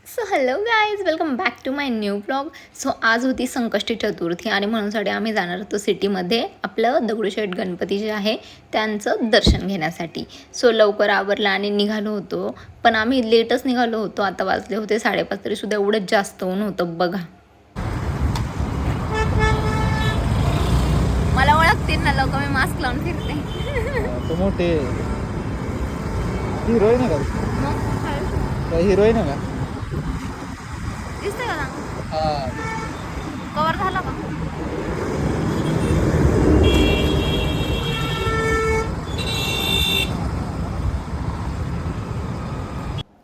So hello guys, welcome back to my new blog. So आज होती संकष्टी चतुर्थी आणि म्हणूनसाठी आम्ही जाणार होतो सिटीमध्ये आपलं दगडूशेठ गणपती जे आहे त्यांचं दर्शन घेण्यासाठी. सो लवकर आवरलं आणि निघालो होतो, पण आम्ही लेटच निघालो होतो. आता वाजले होते 5:30 तरीसुद्धा एवढंच जास्त ऊन होतं बघा. मला ओळखतील ना लोक, मी मास्क लावून फिरते. तो मोठे हिरोईन आहे का? हिरोईन आहे का? दिसतंय का? हा. कवर झाला का?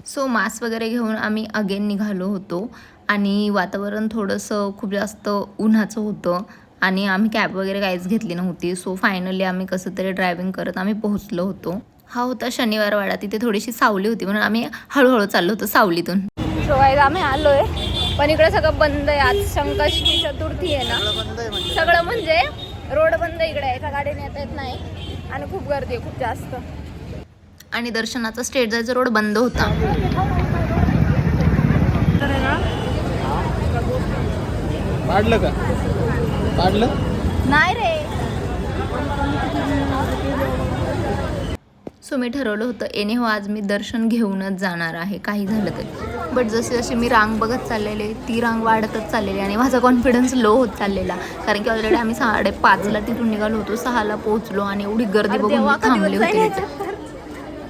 सो मास्क वगैरे घेऊन आम्ही अगेन निघालो होतो आणि वातावरण थोडंसं खूप जास्त उन्हाचं होतं आणि आम्ही कॅब वगैरे काहीच घेतली नव्हती. सो फायनली आम्ही कसं तरी ड्रायव्हिंग करत आम्ही पोहोचलो होतो. हा होता शनिवार वाडा, तिथे थोडीशी सावली होती म्हणून आम्ही हळूहळू चाललो होतो सावलीतून. सो आम्ही आलोय, पण इकडे सगळं बंद आहे. आज संकष्टी चतुर्थी आहे ना, सगळं म्हणजे रोड बंद इकडे आहे, एका गाडीने येता येत नाही आणि खूप गर्दी आहे, खूप जास्त. आणि दर्शनाचा स्टेट जायचा रोड बंद होता. पाडलं का? पाडलं नाही रे. सो मी ठरवलं होतं एने हो आज मी दर्शन घेऊनच जाणार आहे काही झालं तरी. बट जसे जसे मी रांग बघत चाललेले, ती रांग वाढतच चाललेली आणि माझा कॉन्फिडन्स लो होत चाललेला. कारण की ऑलरेडी आम्ही 5:30ला तिथून निघालो होतो, 6ला पोहोचलो आणि एवढी गर्दी बघून मी थांबले होते.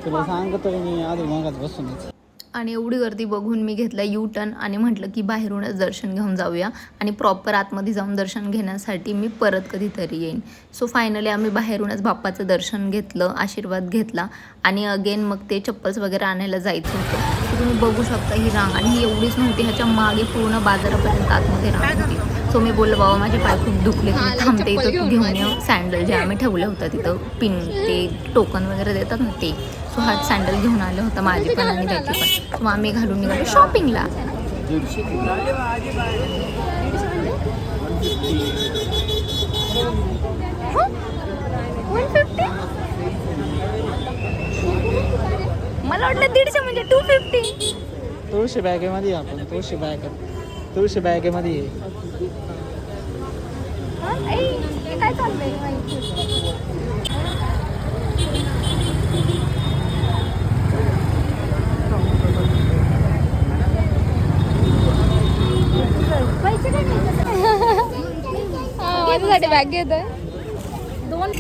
तुला सांगतोय मी आधी मगाच बसूनच. आणि एवढी गर्दी बघून मी घेतला यू टर्न आणि म्हटलं की बाहेरूनच दर्शन घेऊन जाऊया आणि प्रॉपर आतमध्ये जाऊन दर्शन घेण्यासाठी मी परत कधीतरी येईन. सो फायनली आम्ही बाहेरूनच बाप्पाचं दर्शन घेतलं, आशीर्वाद घेतला आणि अगेन मग ते चप्पल्स वगैरे आणायला जायचं होतं. सो तुम्ही बघू शकता ही रांग, आणि ही एवढीच नव्हती, ह्याच्या मागे पूर्ण बाजारापर्यंत आतमध्ये रांग होती. सो मी बोललं बाबा माझे पाय खूप दुखले, तुम्ही थांबते इथं, तू घेऊन ये सँडल जे आम्ही ठेवलं होतं तिथं, पिन ते टोकन वगैरे देतात ना ते. सो हा सँडल घेऊन आलं होतं माझी पण आणि त्याची पण. सो आम्ही घालून निघालो शॉपिंगला. मला वाटलं 150 म्हणजे 250. तुळशी बॅगेमध्ये आपण तुळशी बॅगेमध्ये काय चाललंय माहिती. माझ्यासाठी बॅग घेत आहे 2.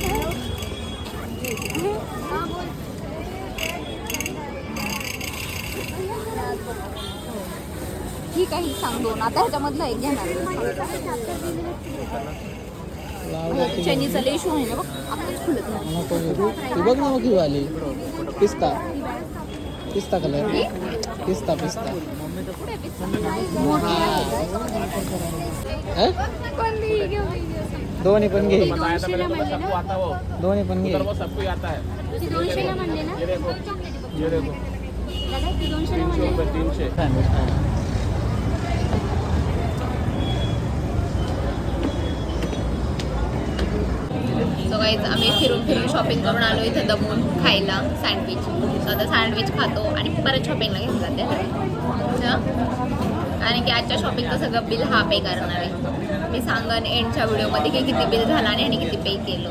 ठीक आहे, सांग 2. आता ह्याच्यामधलं एक घेणार. चैनीचा लय इशू आहे ना बघ, आताच खुलत नाही. तू बघ ना मग ही वाली पिस्ता कलर, पिस्ता दोन्ही पण घे, दोन्ही पण घे. सो गाईज आम्ही फिरून शॉपिंग करून आलो इथं दमून खायला सँडविच. सो आता सँडविच खातो आणि परत शॉपिंगला घेऊन जाते. कारण की आजच्या शॉपिंगचं सगळं बिल हा पे करणार आहे. मी सांगन एंडच्या व्हिडिओमध्ये की किती बिल झालं आणि किती पे केलं.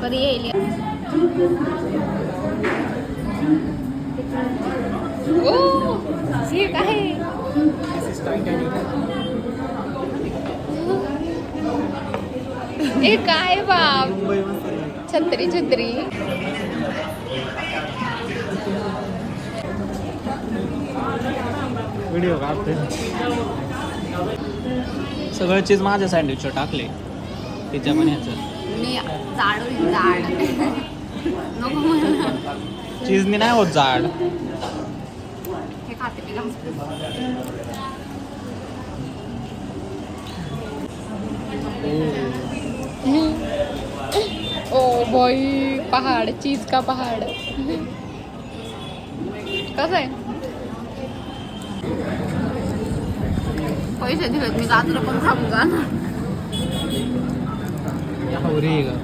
कधी येईल ओ सीट आहे. ए काय बाप, छत्री व्हिडिओ काढते. सगळं चीज माझ्या सँडविचवर टाकले, तिच्या पण ह्याचं मी जाड नको मला. चीजनी नाही होत जाड. हे खाते तिला. ओ बॉय, पहाड़, चीज का पहाड़. कसं आहे? पैसे दिलेत मी गाजर पण खाऊन जाणार. आवरी का?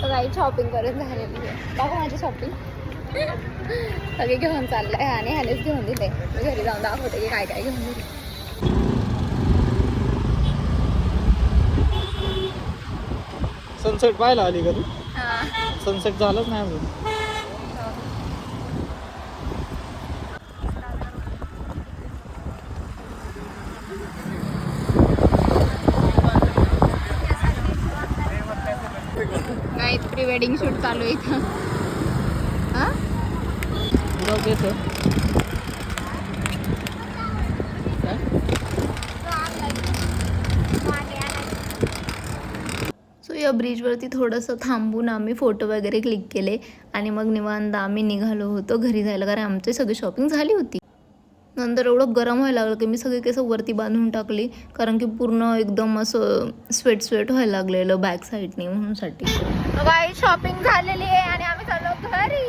काही शॉपिंग करून झालेली आहे. बघा माझी शॉपिंग सगळे घेऊन चाललंय आणि ह्यानेच घेऊन दिले. मी घरी जाऊन दाखवते की काय काय घेऊन दिले. सनसेट पाहायला आली का तू? हा. सनसेट झालंच नाही अजून. काय प्री वेडिंग शूट चालू आहे इथं. हा? सो या ब्रिजवरती थोडंसं थांबून आम्ही फोटो वगैरे क्लिक केले आणि मग निवांत आम्ही निघालो होतो घरी जायला, कारण आमची सगळी शॉपिंग झाली होती. नंतर एवढं गरम व्हायला लागलं की मी सगळी केस वरती बांधून टाकली, कारण की पूर्ण एकदम असं स्वेट व्हायला लागलेलं बॅक साईडने म्हणूनसाठी. बाय शॉपिंग झालेली आहे आणि आम्ही चाललो घरी.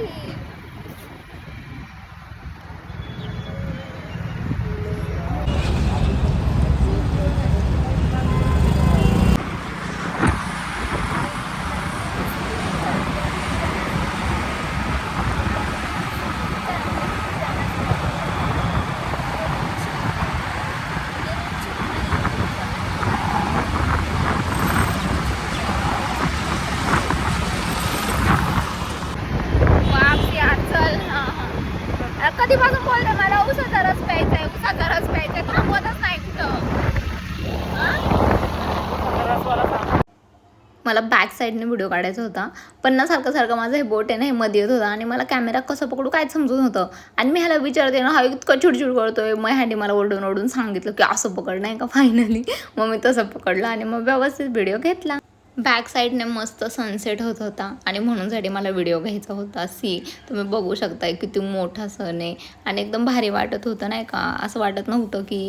कधीपासून बोलते मला उसाचा रस प्यायचा आहे, थांबवतच नाही कुठं. मला बॅक साईडने व्हिडिओ काढायचा होता, पण ना सारखं माझं हे बोट आहे ना हे मध्ये येत होता आणि मला कॅमेरा कसं पकडू काय समजून होतं. आणि मी ह्याला विचारते ना, हा इतकं चिडचिड करतोय. मग ह्याने मला ओरडून सांगितलं की असं पकड नाही का फायनली. मग मी तसं पकडलं आणि मग व्यवस्थित व्हिडिओ घेतला. बॅक साईडने मस्त सनसेट होत होता आणि म्हणूनसाठी मला व्हिडिओ घ्यायचा होता. तुम्ही बघू शकताय किती मोठा सन आहे आणि एकदम भारी वाटत होतं नाही का. असं वाटत नव्हतं की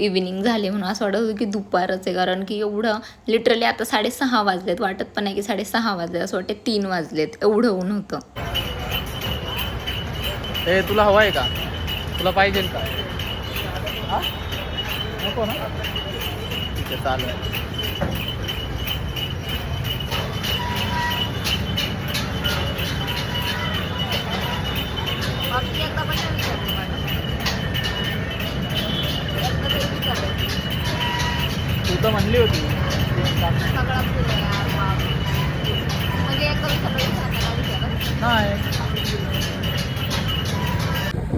इव्हिनिंग झाली म्हणून, असं वाटत होतं की दुपारच आहे, कारण की एवढं लिटरली आता 6:30 वाजलेत. वाटत पण नाही की 6:30 वाजलेत, असं वाटते 3 वाजलेत, एवढं ऊन होतं. ए तुला हवा आहे का? तुला पाहिजे का? हा नको ना? ठीक आहे चालेल. तू तर म्हणली होती नाही.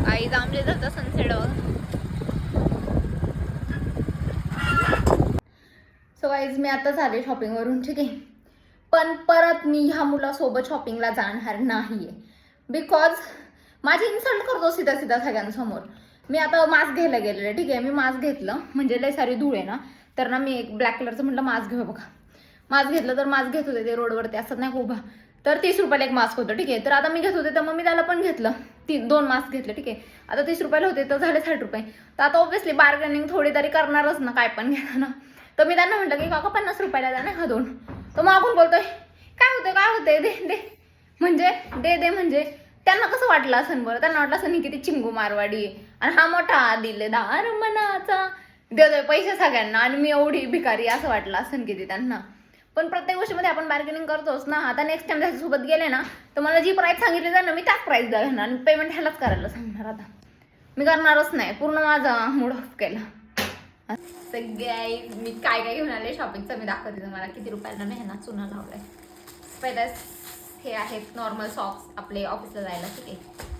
आई जांभले जातं सनसेट. सो गाईज मी आता झाले शॉपिंगवरून, ठीक आहे. पण परत मी ह्या मुलासोबत शॉपिंगला जाणार नाहीये, बिकॉज माझी इन्सल्ट करतो सीधा सगळ्यांसमोर. मी आता मास्क घ्यायला गेलेले, ठीक आहे. मी मास्क घेतलं, म्हणजे लय सारी धूळ आहे ना, तर ना मी एक ब्लॅक कलरचं म्हटलं मास्क घेऊ. बघा मास्क घेतलं, तर मास्क घेत होते ते रोडवरती असत नाही उभा, तर 30 रुपयाला एक मास्क होतं, ठीक आहे. तर आता मी घेत होते तर मग मी त्याला पण घेतलं, 2 मास्क घेतले, ठीक आहे. आता 30 रुपयाला होते तर झाले 60 रुपये. तर आता ऑब्व्हियसली बार्गेनिंग थोडी तरी करणारच ना काय पण घेताना. तर मी त्यांना म्हटलं की काका 50 रुपयाला द्या ना हा 2. तर मागून बोलतोय काय होते दे म्हणजे दे म्हणजे त्यांना कसं वाटलं असं बरं. त्यांना वाटलं असं किती चिंगू मारवाडी आणि हा मोठा दिलदार मनाचा देतोय पैसे सगळ्यांना आणि मी एवढी भिकारी, असं वाटलं असं किती त्यांना. पण प्रत्येक गोष्टीमध्ये आपण बार्गेनिंग करतोच ना. आता नेक्स्ट टाइम त्याच्यासोबत गेले ना तर मला जी प्राईस सांगितली जाईल ना मी त्याच प्राईस द्यायला आणि पेमेंट ह्यालाच करायला सांगणार. आता मी करणारच नाही, पूर्ण माझा मूड ऑफ केला. सगळे मी काय घेऊन आले शॉपिंगचं मी दाखवते तुम्हाला. किती रुपयाला मी ह्यांना चुना लावलाय. पहिलं हे आहेत नॉर्मल सॉक्स आपले ऑफिसला जायला, ठीक आहे.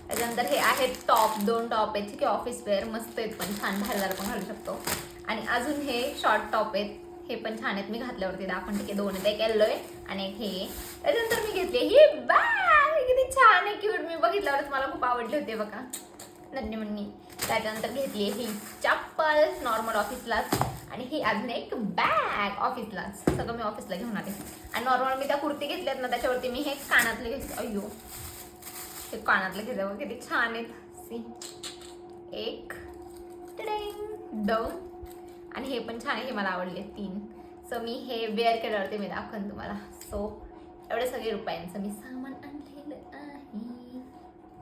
त्याच्यानंतर हे आहेत टॉप, 2 टॉप आहेत, ठीक आहे, ऑफिस वेअर मस्त आहेत, पण छान भारीदार पण घालू शकतो. आणि अजून हे शॉर्ट टॉप आहेत, हे पण छान आहेत, मी घातल्यावरती दाखवून, ठीक आहे. 2 आहेत, एक येल्लो आहे आणि एक हे. त्याच्यानंतर मी घेतली ही बॅग, किती छान आहे, क्यूट. मी बघितल्यावरच मला खूप आवडले होते बघा, नन्नी मुन्नी. त्याच्यानंतर घेतली ही चप्पल नॉर्मल ऑफिसलाच. आणि ही अजून एक बॅग ऑफिसलाच, सगळं मी ऑफिसला घेऊन आले. आणि नॉर्मल मी त्या कुर्ती घेतल्यात ना त्याच्यावरती मी हे कानातले घेतले. अय्यो, हे कानातले घेतले बघ किती छान आहेत. सी, एक, दोन, आणि हे पण छान आहे, हे मला आवडले 3. सो मी हे वेअर केल्यावरती मी दाखवेन तुम्हाला. सो एवढे सगळे रुपयांचं मी सामान